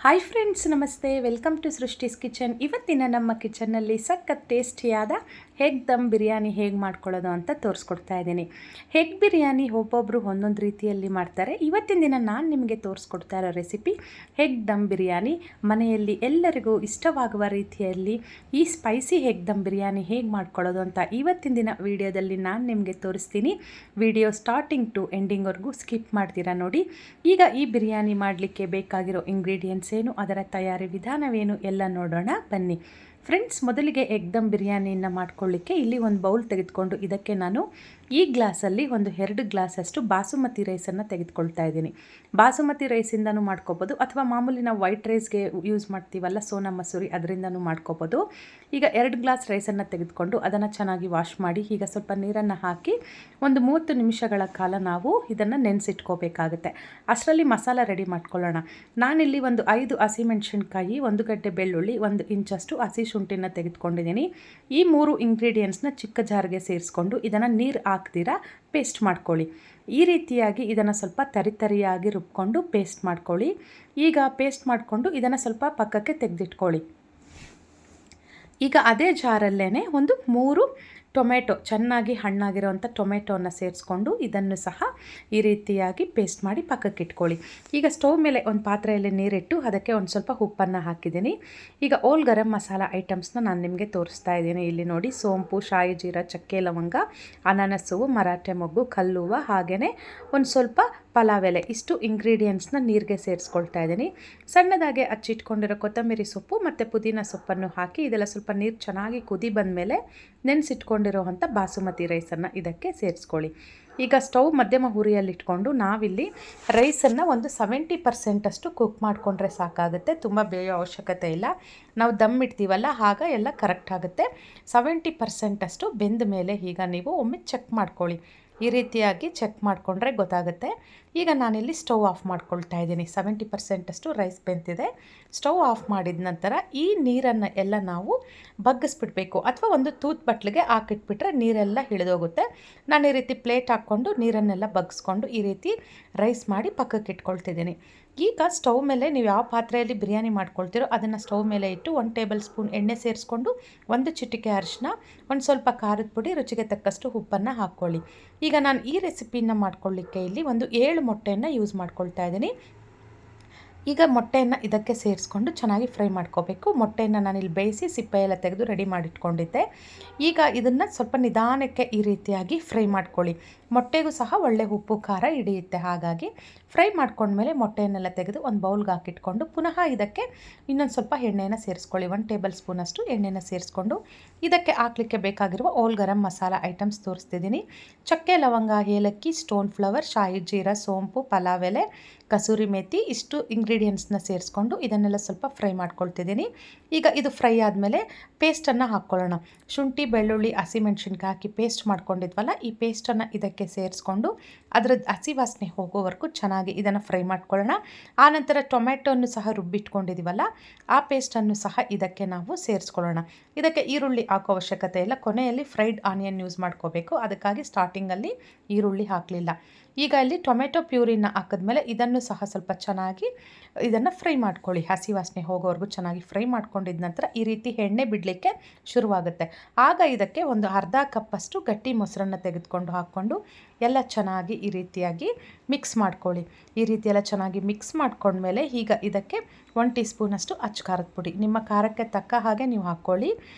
Hi friends, ನಮಸ್ತೆ. Welcome to Srishti's kitchen. ಇವತ್ತಿನ ನಮ್ಮ ಕಿಚನ್ನಲ್ಲಿ ಸಖತ್ ಟೇಸ್ಟಿಯಾದ ಹೆಗ್ ದಮ್ ಬಿರಿಯಾನಿ ಹೇಗೆ ಮಾಡ್ಕೊಳ್ಳೋದು ಅಂತ ತೋರಿಸ್ಕೊಡ್ತಾ ಇದ್ದೀನಿ. ಹೆಗ್ ಬಿರಿಯಾನಿ ಒಬ್ಬೊಬ್ಬರು ಒಂದೊಂದು ರೀತಿಯಲ್ಲಿ ಮಾಡ್ತಾರೆ. ಇವತ್ತಿನ ದಿನ ನಾನು ನಿಮಗೆ ತೋರಿಸ್ಕೊಡ್ತಾ ಇರೋ ರೆಸಿಪಿ ಹೆಗ್ ದಮ್ ಬಿರಿಯಾನಿ. ಮನೆಯಲ್ಲಿ ಎಲ್ಲರಿಗೂ ಇಷ್ಟವಾಗುವ ರೀತಿಯಲ್ಲಿ ಈ ಸ್ಪೈಸಿ ಹೆಗ್ ದಮ್ ಬಿರಿಯಾನಿ ಹೇಗೆ ಮಾಡ್ಕೊಳ್ಳೋದು ಅಂತ ಇವತ್ತಿನ ದಿನ ವಿಡಿಯೋದಲ್ಲಿ ನಾನು ನಿಮಗೆ ತೋರಿಸ್ತೀನಿ. ವಿಡಿಯೋ ಸ್ಟಾರ್ಟಿಂಗ್ ಟು ಎಂಡಿಂಗ್ವರೆಗೂ ಸ್ಕಿಪ್ ಮಾಡ್ತೀರಾ ನೋಡಿ. ಈಗ ಈ ಬಿರಿಯಾನಿ ಮಾಡಲಿಕ್ಕೆ ಬೇಕಾಗಿರೋ ಇಂಗ್ರೀಡಿಯೆಂಟ್ಸ್ ಏನು, ಅದರ ತಯಾರಿ ವಿಧಾನವೇನು ಎಲ್ಲ ನೋಡೋಣ ಬನ್ನಿ ಫ್ರೆಂಡ್ಸ್. ಮೊದಲಿಗೆ ಎಗ್ ದಮ್ ಬಿರಿಯಾನಿಯನ್ನು ಮಾಡ್ಕೊಳ್ಳಿಕ್ಕೆ ಇಲ್ಲಿ ಒಂದು ಬೌಲ್ ತೆಗೆದುಕೊಂಡು ಇದಕ್ಕೆ ನಾನು ಈ ಗ್ಲಾಸಲ್ಲಿ ಒಂದು 2 ಗ್ಲಾಸಷ್ಟು ಬಾಸುಮತಿ ರೈಸನ್ನು ತೆಗೆದುಕೊಳ್ತಾ ಇದ್ದೀನಿ. ಬಾಸುಮತಿ ರೈಸಿಂದನೂ ಮಾಡ್ಕೋಬೋದು ಅಥವಾ ಮಾಮೂಲಿ ನಾವು ವೈಟ್ ರೈಸ್ಗೆ ಯೂಸ್ ಮಾಡ್ತೀವಲ್ಲ, ಸೋನಾ ಮಸೂರಿ, ಅದರಿಂದನೂ ಮಾಡ್ಕೋಬೋದು. ಈಗ 2 ಗ್ಲಾಸ್ ರೈಸನ್ನು ತೆಗೆದುಕೊಂಡು ಅದನ್ನು ಚೆನ್ನಾಗಿ ವಾಶ್ ಮಾಡಿ ಈಗ ಸ್ವಲ್ಪ ನೀರನ್ನು ಹಾಕಿ ಒಂದು 30 ನಿಮಿಷಗಳ ಕಾಲ ನಾವು ಇದನ್ನು ನೆನೆಸಿಟ್ಕೋಬೇಕಾಗುತ್ತೆ. ಅಷ್ಟರಲ್ಲಿ ಮಸಾಲ ರೆಡಿ ಮಾಡ್ಕೊಳ್ಳೋಣ. ನಾನಿಲ್ಲಿ ಒಂದು 5 ಹಸಿಮೆಣಸಿನ್ಕಾಯಿ, 1 ಗಡ್ಡೆ ಬೆಳ್ಳುಳ್ಳಿ, 1 ಇಂಚಷ್ಟು ಹಸಿ ಶುಂಠಿನ ತೆಗೆದುಕೊಂಡಿದ್ದೀನಿ. ಈ 3 ಇಂಗ್ರೀಡಿಯೆಂಟ್ಸ್ನ ಚಿಕ್ಕ ಜಾರ್ಗೆ ಸೇರಿಸ್ಕೊಂಡು ಇದನ್ನು ನೀರು ಹಾಕ್ದಿರಾ ಪೇಸ್ಟ್ ಮಾಡ್ಕೊಳ್ಳಿ. ಈ ರೀತಿಯಾಗಿ ಇದನ್ನು ಸ್ವಲ್ಪ ತರಿಯಾಗಿ ರುಬ್ಕೊಂಡು ಪೇಸ್ಟ್ ಮಾಡ್ಕೊಳ್ಳಿ. ಈಗ ಪೇಸ್ಟ್ ಮಾಡಿಕೊಂಡು ಇದನ್ನು ಸ್ವಲ್ಪ ಪಕ್ಕಕ್ಕೆ ತೆಗೆದಿಟ್ಕೊಳ್ಳಿ. ಈಗ ಅದೇ ಜಾರಲ್ಲೇ ಒಂದು 3 ಟೊಮೆಟೊ, ಚೆನ್ನಾಗಿ ಹಣ್ಣಾಗಿರೋವಂಥ ಟೊಮೆಟೊನ ಸೇರಿಸ್ಕೊಂಡು ಇದನ್ನು ಸಹ ಈ ರೀತಿಯಾಗಿ ಪೇಸ್ಟ್ ಮಾಡಿ ಪಕ್ಕಕ್ಕೆ ಇಟ್ಕೊಳ್ಳಿ. ಈಗ ಸ್ಟವ್ ಮೇಲೆ ಒಂದು ಪಾತ್ರೆಯಲ್ಲಿ ನೀರಿಟ್ಟು ಅದಕ್ಕೆ ಒಂದು ಸ್ವಲ್ಪ ಉಪ್ಪನ್ನು ಹಾಕಿದ್ದೀನಿ. ಈಗ ಓಲ್ ಗರಂ ಮಸಾಲ ಐಟಮ್ಸ್ನ ನಾನು ನಿಮಗೆ ತೋರಿಸ್ತಾ ಇದ್ದೀನಿ. ಇಲ್ಲಿ ನೋಡಿ, ಸೋಂಪು, ಶಾಯಿ ಜೀರ, ಚಕ್ಕೆ ಲವಂಗ, ಅನಾನಸು, ಮರಾಠೆ ಮೊಗ್ಗು, ಕಲ್ಲುವ, ಹಾಗೆಯೇ ಒಂದು ಸ್ವಲ್ಪ ಪಲಾವ್ ಎಲೆ, ಇಷ್ಟು ಇಂಗ್ರೀಡಿಯೆಂಟ್ಸ್ನ ನೀರಿಗೆ ಸೇರಿಸ್ಕೊಳ್ತಾ ಇದ್ದೀನಿ. ಸಣ್ಣದಾಗಿ ಹಚ್ಚಿಟ್ಕೊಂಡಿರೋ ಕೊತ್ತಂಬರಿ ಸೊಪ್ಪು ಮತ್ತು ಪುದೀನ ಸೊಪ್ಪನ್ನು ಹಾಕಿ ಇದೆಲ್ಲ ಸ್ವಲ್ಪ ನೀರು ಚೆನ್ನಾಗಿ ಕುದಿ ಬಂದಮೇಲೆ ನೆನೆಸಿಟ್ಕೊಂಡಿರೋವಂಥ ಬಾಸುಮತಿ ರೈಸನ್ನು ಇದಕ್ಕೆ ಸೇರಿಸ್ಕೊಳ್ಳಿ. ಈಗ ಸ್ಟವ್ ಮಧ್ಯಮ ಉರಿಯಲ್ಲಿಟ್ಕೊಂಡು ನಾವಿಲ್ಲಿ ರೈಸನ್ನು ಒಂದು 70% ಅಷ್ಟು ಕುಕ್ ಮಾಡಿಕೊಂಡ್ರೆ ಸಾಕಾಗುತ್ತೆ. ತುಂಬ ಬೇಯೋ ಅವಶ್ಯಕತೆ ಇಲ್ಲ. ನಾವು ದಮ್ ಇಡ್ತೀವಲ್ಲ, ಆಗ ಎಲ್ಲ ಕರೆಕ್ಟ್ ಆಗುತ್ತೆ. 70% ಅಷ್ಟು ಬೆಂದ ಮೇಲೆ ಈಗ ನೀವು ಒಮ್ಮೆ ಚೆಕ್ ಮಾಡ್ಕೊಳ್ಳಿ. ಈ ರೀತಿಯಾಗಿ ಚೆಕ್ ಮಾಡಿಕೊಂಡ್ರೆ ಗೊತ್ತಾಗುತ್ತೆ. ಈಗ ನಾನಿಲ್ಲಿ ಸ್ಟವ್ ಆಫ್ ಮಾಡ್ಕೊಳ್ತಾ ಇದ್ದೀನಿ. 70% ಅಷ್ಟು ರೈಸ್ ಬೆಂತಿದೆ. ಸ್ಟವ್ ಆಫ್ ಮಾಡಿದ ನಂತರ ಈ ನೀರನ್ನು ಎಲ್ಲ ನಾವು ಬಗ್ಗಿಸ್ಬಿಡ್ಬೇಕು, ಅಥವಾ ಒಂದು ತೂತ್ ಬಟ್ಲಿಗೆ ಹಾಕಿಟ್ಬಿಟ್ರೆ ನೀರೆಲ್ಲ ಹಿಡಿದೋಗುತ್ತೆ. ನಾನು ಈ ರೀತಿ ಪ್ಲೇಟ್ ಹಾಕ್ಕೊಂಡು ನೀರನ್ನೆಲ್ಲ ಬಗ್ಗಿಸ್ಕೊಂಡು ಈ ರೀತಿ ರೈಸ್ ಮಾಡಿ ಪಕ್ಕಕ್ಕೆ ಇಟ್ಕೊಳ್ತಿದ್ದೀನಿ. ಈಗ ಸ್ಟವ್ ಮೇಲೆ ನೀವು ಯಾವ ಪಾತ್ರೆಯಲ್ಲಿ ಬಿರಿಯಾನಿ ಮಾಡ್ಕೊಳ್ತೀರೋ ಅದನ್ನು ಸ್ಟವ್ ಮೇಲೆ ಇಟ್ಟು 1 ಟೇಬಲ್ ಸ್ಪೂನ್ ಎಣ್ಣೆ ಸೇರಿಸ್ಕೊಂಡು 1 ಚಿಟಿಕೆ ಅರಿಶಿನ, ಒಂದು ಸ್ವಲ್ಪ ಖಾರದ ಪುಡಿ, ರುಚಿಗೆ ತಕ್ಕಷ್ಟು ಉಪ್ಪನ್ನು ಹಾಕ್ಕೊಳ್ಳಿ. ಈಗ ನಾನು ಈ ರೆಸಿಪಿನ ಮಾಡ್ಕೊಳ್ಳಿಕ್ಕೆ ಇಲ್ಲಿ ಒಂದು 7 ಮೊಟ್ಟೆಯನ್ನು ಯೂಸ್ ಮಾಡ್ಕೊಳ್ತಾ ಇದ್ದೀನಿ. ಈಗ ಮೊಟ್ಟೆಯನ್ನು ಇದಕ್ಕೆ ಸೇರಿಸ್ಕೊಂಡು ಚೆನ್ನಾಗಿ ಫ್ರೈ ಮಾಡ್ಕೋಬೇಕು. ಮೊಟ್ಟೆಯನ್ನು ನಾನಿಲ್ಲಿ ಬೇಯಿಸಿ ಸಿಪ್ಪೆ ಎಲ್ಲ ತೆಗೆದು ರೆಡಿ ಮಾಡಿಟ್ಕೊಂಡಿದ್ದೆ. ಈಗ ಇದನ್ನು ಸ್ವಲ್ಪ ನಿಧಾನಕ್ಕೆ ಈ ರೀತಿಯಾಗಿ ಫ್ರೈ ಮಾಡ್ಕೊಳ್ಳಿ. ಮೊಟ್ಟೆಗೂ ಸಹ ಒಳ್ಳೆ ಉಪ್ಪು ಖಾರ ಹಿಡಿಯುತ್ತೆ. ಹಾಗಾಗಿ ಫ್ರೈ ಮಾಡ್ಕೊಂಡ್ಮೇಲೆ ಮೊಟ್ಟೆಯನ್ನೆಲ್ಲ ತೆಗೆದು ಒಂದು ಬೌಲ್ಗೆ ಹಾಕಿಟ್ಕೊಂಡು ಪುನಃ ಇದಕ್ಕೆ ಇನ್ನೊಂದು ಸ್ವಲ್ಪ ಎಣ್ಣೆಯನ್ನು ಸೇರಿಸ್ಕೊಳ್ಳಿ. 1 ಟೇಬಲ್ ಸ್ಪೂನಷ್ಟು ಎಣ್ಣೆನ ಸೇರಿಸ್ಕೊಂಡು ಇದಕ್ಕೆ ಹಾಕಲಿಕ್ಕೆ ಬೇಕಾಗಿರುವ ಓಲ್ ಗರಂ ಮಸಾಲ ಐಟಮ್ಸ್ ತೋರಿಸ್ತಿದ್ದೀನಿ. ಚಕ್ಕೆ ಲವಂಗ, ಏಲಕ್ಕಿ, ಸ್ಟೋನ್ ಫ್ಲವರ್, ಶಾಯಿ ಜೀರ, ಸೋಂಪು, ಪಲಾವ್ ಎಲೆ, ಕಸೂರಿ ಮೇಥಿ, ಇಷ್ಟು ಇಂಗ್ರೀಡಿಯೆಂಟ್ಸ್ನ ಸೇರಿಸ್ಕೊಂಡು ಇದನ್ನೆಲ್ಲ ಸ್ವಲ್ಪ ಫ್ರೈ ಮಾಡ್ಕೊಳ್ತಿದ್ದೀನಿ. ಈಗ ಇದು ಫ್ರೈ ಆದಮೇಲೆ ಪೇಸ್ಟನ್ನು ಹಾಕ್ಕೊಳ್ಳೋಣ. ಶುಂಠಿ, ಬೆಳ್ಳುಳ್ಳಿ, ಹಸಿಮೆಣ್ಸಿನ್ಕಾಯಿ ಹಾಕಿ ಪೇಸ್ಟ್ ಮಾಡ್ಕೊಂಡಿದ್ವಲ್ಲ, ಈ ಪೇಸ್ಟನ್ನು ಇದಕ್ಕೆ ಸೇರಿಸ್ಕೊಂಡು ಅದರದ್ದು ಹಸಿ ವಾಸನೆ ಹೋಗೋವರೆಗೂ ಚೆನ್ನಾಗಿ ಇದನ್ನು ಫ್ರೈ ಮಾಡ್ಕೊಳ್ಳೋಣ. ಆನಂತರ ಟೊಮೆಟೊನ್ನು ಸಹ ರುಬ್ಬಿಟ್ಕೊಂಡಿದ್ದೀವಲ್ಲ, ಆ ಪೇಸ್ಟನ್ನು ಸಹ ಇದಕ್ಕೆ ನಾವು ಸೇರಿಸ್ಕೊಳ್ಳೋಣ. ಇದಕ್ಕೆ ಈರುಳ್ಳಿ ಹಾಕೋ ಅವಶ್ಯಕತೆ ಇಲ್ಲ. ಕೊನೆಯಲ್ಲಿ ಫ್ರೈಡ್ ಆನಿಯನ್ ಯೂಸ್ ಮಾಡ್ಕೋಬೇಕು. ಅದಕ್ಕಾಗಿ ಸ್ಟಾರ್ಟಿಂಗಲ್ಲಿ ಈರುಳ್ಳಿ ಹಾಕಲಿಲ್ಲ. ಈಗ ಇಲ್ಲಿ ಟೊಮೆಟೊ ಪ್ಯೂರಿನ ಹಾಕಿದ್ಮೇಲೆ ಇದನ್ನು ಸಹ ಸ್ವಲ್ಪ ಚೆನ್ನಾಗಿ ಇದನ್ನು ಫ್ರೈ ಮಾಡ್ಕೊಳ್ಳಿ. ಹಸಿ ವಾಸನೆ ಹೋಗೋವರೆಗೂ ಚೆನ್ನಾಗಿ ಫ್ರೈ ಮಾಡ್ಕೊಂಡಿದ ನಂತರ ಈ ರೀತಿ ಎಣ್ಣೆ ಬಿಡಲಿಕ್ಕೆ ಶುರುವಾಗುತ್ತೆ. ಆಗ ಇದಕ್ಕೆ ಒಂದು ಅರ್ಧ ಕಪ್ಪಷ್ಟು ಗಟ್ಟಿ ಮೊಸರನ್ನು ತೆಗೆದುಕೊಂಡು ಹಾಕ್ಕೊಂಡು ಎಲ್ಲ ಚೆನ್ನಾಗಿ ಈ ರೀತಿಯಾಗಿ ಮಿಕ್ಸ್ ಮಾಡ್ಕೊಳ್ಳಿ. ಈ ರೀತಿ ಎಲ್ಲ ಚೆನ್ನಾಗಿ ಮಿಕ್ಸ್ ಮಾಡ್ಕೊಂಡ್ಮೇಲೆ ಈಗ ಇದಕ್ಕೆ 1 ಟೀ ಸ್ಪೂನಷ್ಟು ಅಚ್ಚ ಖಾರದ ಪುಡಿ, ನಿಮ್ಮ ಖಾರಕ್ಕೆ ತಕ್ಕ ಹಾಗೆ ನೀವು ಹಾಕ್ಕೊಳ್ಳಿ.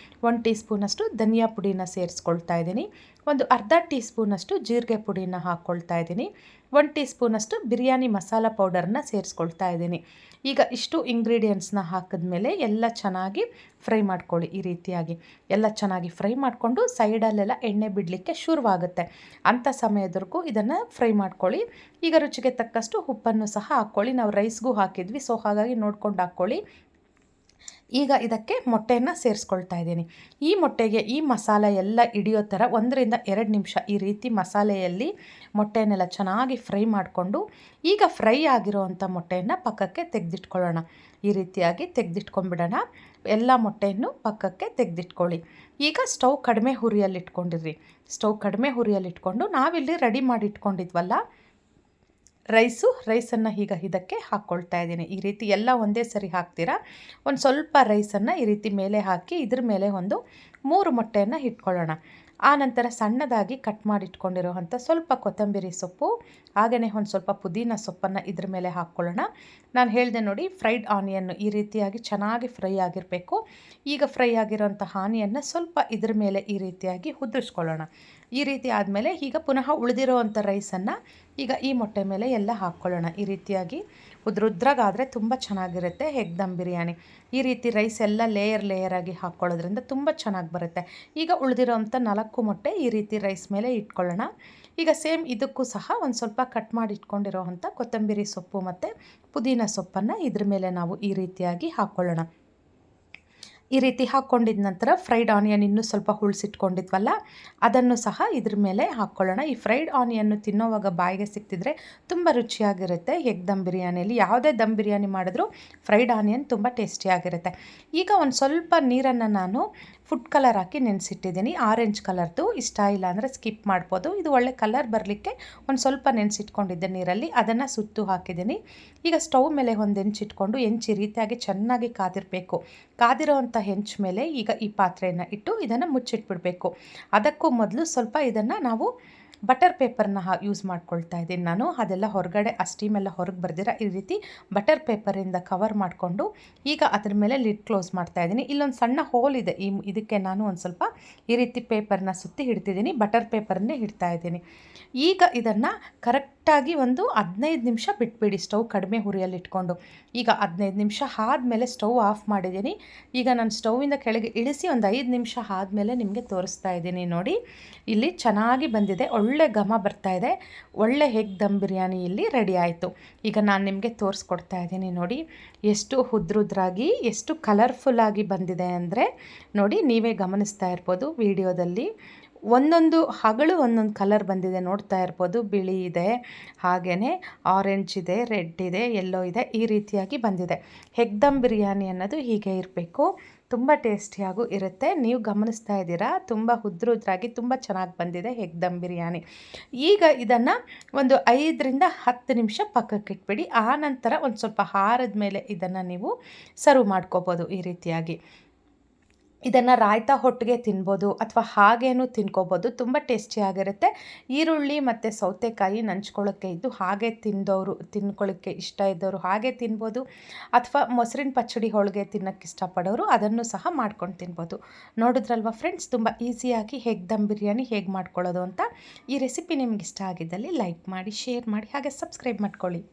1 ಟೀ ಸ್ಪೂನಷ್ಟು ಧನಿಯಾ ಪುಡಿನ ಸೇರಿಸ್ಕೊಳ್ತಾ ಇದ್ದೀನಿ. ಒಂದು ಅರ್ಧ ಟೀ ಸ್ಪೂನಷ್ಟು ಜೀರಿಗೆ ಪುಡಿನ ಹಾಕ್ಕೊಳ್ತಾ ಇದ್ದೀನಿ. 1 ಟೀ ಸ್ಪೂನಷ್ಟು ಬಿರಿಯಾನಿ ಮಸಾಲ ಪೌಡರ್ನ ಸೇರಿಸ್ಕೊಳ್ತಾ ಇದ್ದೀನಿ. ಈಗ ಇಷ್ಟು ಇಂಗ್ರೀಡಿಯೆಂಟ್ಸ್ನ ಹಾಕಿದ್ಮೇಲೆ ಎಲ್ಲ ಚೆನ್ನಾಗಿ ಫ್ರೈ ಮಾಡ್ಕೊಳ್ಳಿ. ಈ ರೀತಿಯಾಗಿ ಎಲ್ಲ ಚೆನ್ನಾಗಿ ಫ್ರೈ ಮಾಡಿಕೊಂಡು ಸೈಡಲ್ಲೆಲ್ಲ ಎಣ್ಣೆ ಬಿಡಲಿಕ್ಕೆ ಶುರುವಾಗುತ್ತೆ. ಅಂಥ ಸಮಯದವರೆಗೂ ಇದನ್ನು ಫ್ರೈ ಮಾಡ್ಕೊಳ್ಳಿ. ಈಗ ರುಚಿಗೆ ತಕ್ಕಷ್ಟು ಉಪ್ಪನ್ನು ಸಹ ಹಾಕ್ಕೊಳ್ಳಿ. ನಾವು ರೈಸ್ಗೂ ಹಾಕಿದ್ವಿ, ಸೊ ಹಾಗಾಗಿ ನೋಡ್ಕೊಂಡು ಹಾಕ್ಕೊಳ್ಳಿ. ಈಗ ಇದಕ್ಕೆ ಮೊಟ್ಟೆಯನ್ನು ಸೇರಿಸ್ಕೊಳ್ತಾ ಇದ್ದೀನಿ. ಈ ಮೊಟ್ಟೆಗೆ ಈ ಮಸಾಲೆ ಎಲ್ಲ ಹಿಡಿಯೋ ಥರ 1 ರಿಂದ 2 ನಿಮಿಷ ಈ ರೀತಿ ಮಸಾಲೆಯಲ್ಲಿ ಮೊಟ್ಟೆಯನ್ನೆಲ್ಲ ಚೆನ್ನಾಗಿ ಫ್ರೈ ಮಾಡಿಕೊಂಡು ಈಗ ಫ್ರೈ ಆಗಿರೋವಂಥ ಮೊಟ್ಟೆಯನ್ನು ಪಕ್ಕಕ್ಕೆ ತೆಗೆದಿಟ್ಕೊಳ್ಳೋಣ. ಈ ರೀತಿಯಾಗಿ ತೆಗೆದಿಟ್ಕೊಂಡ್ಬಿಡೋಣ. ಎಲ್ಲ ಮೊಟ್ಟೆಯನ್ನು ಪಕ್ಕಕ್ಕೆ ತೆಗೆದಿಟ್ಕೊಳ್ಳಿ. ಈಗ ಸ್ಟವ್ ಕಡಿಮೆ ಹುರಿಯಲ್ಲಿಟ್ಕೊಂಡಿರ್ರಿ. ಸ್ಟವ್ ಕಡಿಮೆ ಹುರಿಯಲ್ಲಿಟ್ಕೊಂಡು ನಾವಿಲ್ಲಿ ರೆಡಿ ಮಾಡಿ ಇಟ್ಕೊಂಡಿದ್ವಲ್ಲ ರೈಸನ್ನು ಈಗ ಇದಕ್ಕೆ ಹಾಕ್ಕೊಳ್ತಾ ಇದ್ದೀನಿ. ಈ ರೀತಿ ಎಲ್ಲ ಒಂದೇ ಸರಿ ಹಾಕ್ತೀರಾ. ಒಂದು ಸ್ವಲ್ಪ ರೈಸನ್ನು ಈ ರೀತಿ ಮೇಲೆ ಹಾಕಿ ಇದ್ರ ಮೇಲೆ ಒಂದು 3 ಮೊಟ್ಟೆಯನ್ನು ಇಟ್ಕೊಳ್ಳೋಣ. ಆನಂತರ ಸಣ್ಣದಾಗಿ ಕಟ್ ಮಾಡಿಟ್ಕೊಂಡಿರೋವಂಥ ಸ್ವಲ್ಪ ಕೊತ್ತಂಬರಿ ಸೊಪ್ಪು, ಹಾಗೆಯೇ ಒಂದು ಸ್ವಲ್ಪ ಪುದೀನ ಸೊಪ್ಪನ್ನು ಇದ್ರ ಮೇಲೆ ಹಾಕ್ಕೊಳ್ಳೋಣ. ನಾನು ಹೇಳಿದೆ ನೋಡಿ, ಫ್ರೈಡ್ ಆನಿಯನ್ನು ಈ ರೀತಿಯಾಗಿ ಚೆನ್ನಾಗಿ ಫ್ರೈ ಆಗಿರಬೇಕು. ಈಗ ಫ್ರೈ ಆಗಿರೋಂಥ ಆನಿಯನ್ನು ಸ್ವಲ್ಪ ಇದ್ರ ಮೇಲೆ ಈ ರೀತಿಯಾಗಿ ಉದುರಿಸ್ಕೊಳ್ಳೋಣ. ಈ ರೀತಿ ಆದಮೇಲೆ ಈಗ ಪುನಃ ಉಳಿದಿರೋವಂಥ ರೈಸನ್ನು ಈಗ ಈ ಮೊಟ್ಟೆ ಮೇಲೆ ಎಲ್ಲ ಹಾಕ್ಕೊಳ್ಳೋಣ. ಈ ರೀತಿಯಾಗಿ ಉದ್ರಾಗಾದರೆ ತುಂಬ ಚೆನ್ನಾಗಿರುತ್ತೆ ಎಗ್ ದಮ್ ಬಿರಿಯಾನಿ. ಈ ರೀತಿ ರೈಸ್ ಎಲ್ಲ ಲೇಯರ್ ಆಗಿ ಹಾಕ್ಕೊಳ್ಳೋದ್ರಿಂದ ತುಂಬ ಚೆನ್ನಾಗಿ ಬರುತ್ತೆ. ಈಗ ಉಳಿದಿರೋವಂಥ 4 ಮೊಟ್ಟೆ ಈ ರೀತಿ ರೈಸ್ ಮೇಲೆ ಇಟ್ಕೊಳ್ಳೋಣ. ಈಗ ಸೇಮ್ ಇದಕ್ಕೂ ಸಹ ಒಂದು ಸ್ವಲ್ಪ ಕಟ್ ಮಾಡಿ ಇಟ್ಕೊಂಡಿರೋವಂಥ ಕೊತ್ತಂಬರಿ ಸೊಪ್ಪು ಮತ್ತು ಪುದೀನ ಸೊಪ್ಪನ್ನು ಇದ್ರ ಮೇಲೆ ನಾವು ಈ ರೀತಿಯಾಗಿ ಹಾಕ್ಕೊಳ್ಳೋಣ. ಈ ರೀತಿ ಹಾಕ್ಕೊಂಡಿದ ನಂತರ ಫ್ರೈಡ್ ಆನಿಯನ್ ಇನ್ನೂ ಸ್ವಲ್ಪ ಉಳಿಸಿಟ್ಕೊಂಡಿದ್ವಲ್ಲ, ಅದನ್ನು ಸಹ ಇದ್ರ ಮೇಲೆ ಹಾಕ್ಕೊಳ್ಳೋಣ. ಈ ಫ್ರೈಡ್ ಆನಿಯನ್ನು ತಿನ್ನೋವಾಗ ಬಾಯಿಗೆ ಸಿಕ್ತಿದ್ರೆ ತುಂಬ ರುಚಿಯಾಗಿರುತ್ತೆ. ಎಗ್ ದಮ್ ಬಿರಿಯಾನಿಯಲ್ಲಿ ಯಾವುದೇ ದಮ್ ಬಿರಿಯಾನಿ ಮಾಡಿದ್ರೂ ಫ್ರೈಡ್ ಆನಿಯನ್ ತುಂಬ ಟೇಸ್ಟಿಯಾಗಿರುತ್ತೆ. ಈಗ ಒಂದು ಸ್ವಲ್ಪ ನೀರನ್ನು ನಾನು ಫುಡ್ ಕಲರ್ ಹಾಕಿ ನೆನೆಸಿಟ್ಟಿದ್ದೀನಿ. ಆರೆಂಜ್ ಕಲರ್ದು. ಇಷ್ಟ ಇಲ್ಲ ಅಂದರೆ ಸ್ಕಿಪ್ ಮಾಡ್ಬೋದು. ಇದು ಒಳ್ಳೆ ಕಲರ್ ಬರಲಿಕ್ಕೆ ಒಂದು ಸ್ವಲ್ಪ ನೆನೆಸಿಟ್ಕೊಂಡಿದ್ದೆ ನೀರಲ್ಲಿ, ಅದನ್ನು ಸುತ್ತು ಹಾಕಿದ್ದೀನಿ. ಈಗ ಸ್ಟವ್ ಮೇಲೆ ಒಂದು ಹೆಂಚಿಟ್ಕೊಂಡು ಹೆಂಚು ಈ ರೀತಿಯಾಗಿ ಚೆನ್ನಾಗಿ ಕಾದಿರಬೇಕು. ಕಾದಿರೋವಂಥ ಹೆಂಚು ಮೇಲೆ ಈಗ ಈ ಪಾತ್ರೆಯನ್ನು ಇಟ್ಟು ಇದನ್ನು ಮುಚ್ಚಿಟ್ಬಿಡಬೇಕು. ಅದಕ್ಕೂ ಮೊದಲು ಸ್ವಲ್ಪ ಇದನ್ನು ನಾವು ಬಟರ್ ಪೇಪರ್ನ ಯೂಸ್ ಮಾಡ್ಕೊಳ್ತಾ ಇದ್ದೀನಿ ನಾನು. ಅದೆಲ್ಲ ಹೊರಗಡೆ ಆ ಸ್ಟೀಮೆಲ್ಲ ಹೊರಗೆ ಬರ್ದಿರ ಈ ರೀತಿ ಬಟರ್ ಪೇಪರಿಂದ ಕವರ್ ಮಾಡಿಕೊಂಡು ಈಗ ಅದ್ರ ಮೇಲೆ ಲಿಡ್ ಕ್ಲೋಸ್ ಮಾಡ್ತಾ ಇದ್ದೀನಿ. ಇಲ್ಲೊಂದು ಸಣ್ಣ ಹೋಲ್ ಇದೆ, ಇದಕ್ಕೆ ನಾನು ಒಂದು ಸ್ವಲ್ಪ ಈ ರೀತಿ ಪೇಪರ್ನ ಸುತ್ತಿ ಇಡ್ತಿದ್ದೀನಿ. ಬಟರ್ ಪೇಪರನ್ನೇ ಇಡ್ತಾ ಇದ್ದೀನಿ. ಈಗ ಇದನ್ನು ಕರೆಕ್ಟಾಗಿ ಒಂದು 15 ನಿಮಿಷ ಬಿಟ್ಬಿಡಿ, ಸ್ಟವ್ ಕಡಿಮೆ ಹುರಿಯಲ್ಲಿ ಇಟ್ಕೊಂಡು. ಈಗ 15 ನಿಮಿಷ ಆದಮೇಲೆ ಸ್ಟವ್ ಆಫ್ ಮಾಡಿದ್ದೀನಿ. ಈಗ ನಾನು ಸ್ಟವ್ವಿಂದ ಕೆಳಗೆ ಇಳಿಸಿ ಒಂದು 5 ನಿಮಿಷ ಆದಮೇಲೆ ನಿಮಗೆ ತೋರಿಸ್ತಾ ಇದ್ದೀನಿ ನೋಡಿ. ಇಲ್ಲಿ ಚೆನ್ನಾಗಿ ಬಂದಿದೆ, ಒಳ್ಳೆ ಘಮ ಬರ್ತಾ ಇದೆ. ಒಳ್ಳೆ ಎಗ್ ದಮ್ ಬಿರಿಯಾನಿ ಇಲ್ಲಿ ರೆಡಿ ಆಯಿತು. ಈಗ ನಾನು ನಿಮಗೆ ತೋರಿಸ್ಕೊಡ್ತಾ ಇದ್ದೀನಿ ನೋಡಿ, ಎಷ್ಟು ಉದ್ರಾಗಿ ಎಷ್ಟು ಕಲರ್ಫುಲ್ಲಾಗಿ ಬಂದಿದೆ ಅಂದರೆ ನೋಡಿ, ನೀವೇ ಗಮನಿಸ್ತಾ ಇರ್ಬೋದು ವಿಡಿಯೋದಲ್ಲಿ. ಒಂದೊಂದು ಹಗಳು ಒಂದೊಂದು ಕಲರ್ ಬಂದಿದೆ, ನೋಡ್ತಾ ಇರ್ಬೋದು. ಬಿಳಿ ಇದೆ, ಹಾಗೆಯೇ ಆರೆಂಜ್ ಇದೆ, ರೆಡ್ ಇದೆ, ಯೆಲ್ಲೋ ಇದೆ, ಈ ರೀತಿಯಾಗಿ ಬಂದಿದೆ. ಎಗ್ ದಮ್ ಬಿರಿಯಾನಿ ಅನ್ನೋದು ಹೀಗೆ ಇರಬೇಕು, ತುಂಬ ಟೇಸ್ಟಿಯಾಗೂ ಇರುತ್ತೆ. ನೀವು ಗಮನಿಸ್ತಾ ಇದ್ದೀರಾ, ತುಂಬ ಉದ್ರಾಗಿ ತುಂಬ ಚೆನ್ನಾಗಿ ಬಂದಿದೆ ಎಗ್ ದಮ್ ಬಿರಿಯಾನಿ. ಈಗ ಇದನ್ನು ಒಂದು 5ರಿಂದ 10 ನಿಮಿಷ ಪಕ್ಕಕ್ಕೆ ಇಟ್ಬಿಡಿ. ಆನಂತರ ಒಂದು ಸ್ವಲ್ಪ ಆರಿದ ಮೇಲೆ ಇದನ್ನು ನೀವು ಸರ್ವ್ ಮಾಡ್ಕೋಬೋದು. ಈ ರೀತಿಯಾಗಿ ಇದನ್ನು ರಾಯ್ತ ಹೊಟ್ಟಿಗೆ ತಿನ್ಬೋದು ಅಥವಾ ಹಾಗೇನೂ ತಿನ್ಕೋಬೋದು, ತುಂಬ ಟೇಸ್ಟಿಯಾಗಿರುತ್ತೆ. ಈರುಳ್ಳಿ ಮತ್ತು ಸೌತೆಕಾಯಿ ನಂಚ್ಕೊಳ್ಳೋಕ್ಕೆ ಇದ್ದು ಹಾಗೆ ತಿನ್ಕೊಳ್ಳೋಕ್ಕೆ ಇಷ್ಟ ಇದ್ದವರು ಹಾಗೆ ತಿನ್ಬೋದು, ಅಥವಾ ಮೊಸರಿನ ಪಚ್ಚಡಿ ಹೋಳಿಗೆ ತಿನ್ನೋಕ್ಕೆ ಇಷ್ಟಪಡೋರು ಅದನ್ನು ಸಹ ಮಾಡ್ಕೊಂಡು ತಿನ್ಬೋದು. ನೋಡಿದ್ರಲ್ವ ಫ್ರೆಂಡ್ಸ್, ತುಂಬ ಈಸಿಯಾಗಿ ಎಗ್ ದಮ್ ಬಿರಿಯಾನಿ ಹೇಗೆ ಮಾಡ್ಕೊಳ್ಳೋದು ಅಂತ. ಈ ರೆಸಿಪಿ ನಿಮ್ಗೆ ಇಷ್ಟ ಆಗಿದ್ದಲ್ಲಿ ಲೈಕ್ ಮಾಡಿ, ಶೇರ್ ಮಾಡಿ, ಹಾಗೆ ಸಬ್ಸ್ಕ್ರೈಬ್ ಮಾಡ್ಕೊಳ್ಳಿ.